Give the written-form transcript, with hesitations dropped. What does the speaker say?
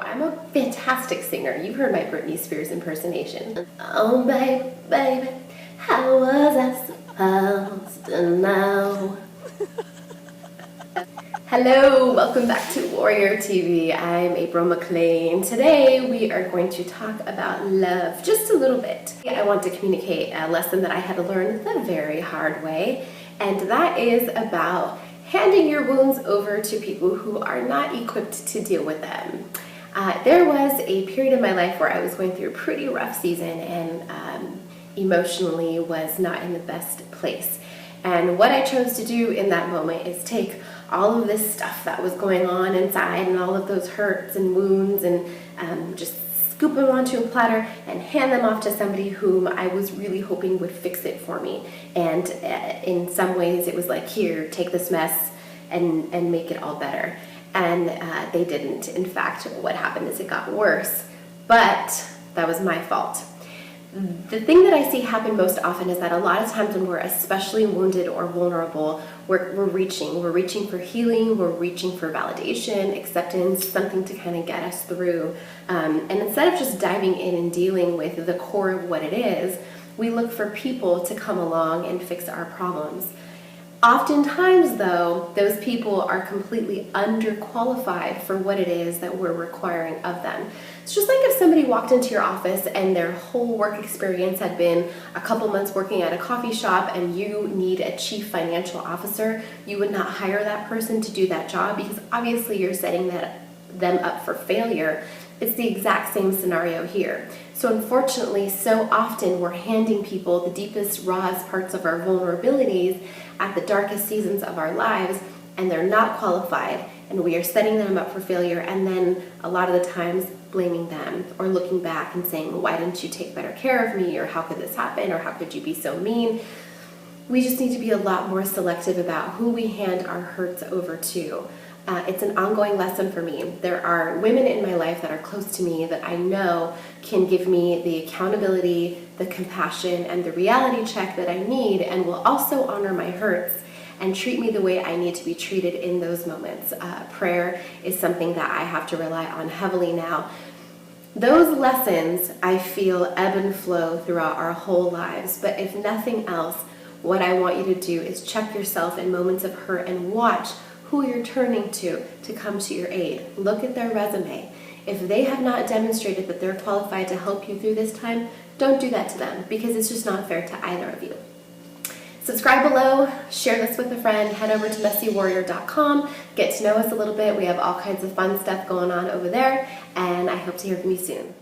I'm a fantastic singer. You've heard my Britney Spears impersonation. Oh, baby, baby, how was I supposed to know? Hello, welcome back to Warrior TV. I'm April McLean. Today we are going to talk about love just a little bit. I want to communicate a lesson that I had to learn the very hard way, and that is about handing your wounds over to people who are not equipped to deal with them. There was a period in my life where I was going through a pretty rough season and emotionally was not in the best place. And what I chose to do in that moment is take all of this stuff that was going on inside and all of those hurts and wounds and just scoop them onto a platter and hand them off to somebody whom I was really hoping would fix it for me. And in some ways it was like, here, take this mess and make it all better. And they didn't. In fact, what happened is it got worse, but that was my fault. The thing that I see happen most often is that a lot of times when we're especially wounded or vulnerable, we're reaching for healing, we're reaching for validation, acceptance, something to kind of get us through. And instead of just diving in and dealing with the core of what it is, we look for people to come along and fix our problems. Oftentimes, though, those people are completely underqualified for what it is that we're requiring of them. It's just like if somebody walked into your office and their whole work experience had been a couple months working at a coffee shop and you need a chief financial officer, you would not hire that person to do that job because obviously you're setting them up for failure. It's the exact same scenario here. So unfortunately, so often we're handing people the deepest, rawest parts of our vulnerabilities at the darkest seasons of our lives, and they're not qualified, and we are setting them up for failure, and then a lot of the times blaming them or looking back and saying, why didn't you take better care of me, or how could this happen, or how could you be so mean? We just need to be a lot more selective about who we hand our hurts over to. It's an ongoing lesson for me. There are women in my life that are close to me that I know can give me the accountability, the compassion, and the reality check that I need, and will also honor my hurts and treat me the way I need to be treated in those moments. Prayer is something that I have to rely on heavily now. Those lessons, I feel, ebb and flow throughout our whole lives, but if nothing else, what I want you to do is check yourself in moments of hurt and watch who you're turning to come to your aid. Look at their resume. If they have not demonstrated that they're qualified to help you through this time, don't do that to them because it's just not fair to either of you. Subscribe below, share this with a friend, head over to messywarrior.com, get to know us a little bit. We have all kinds of fun stuff going on over there, and I hope to hear from you soon.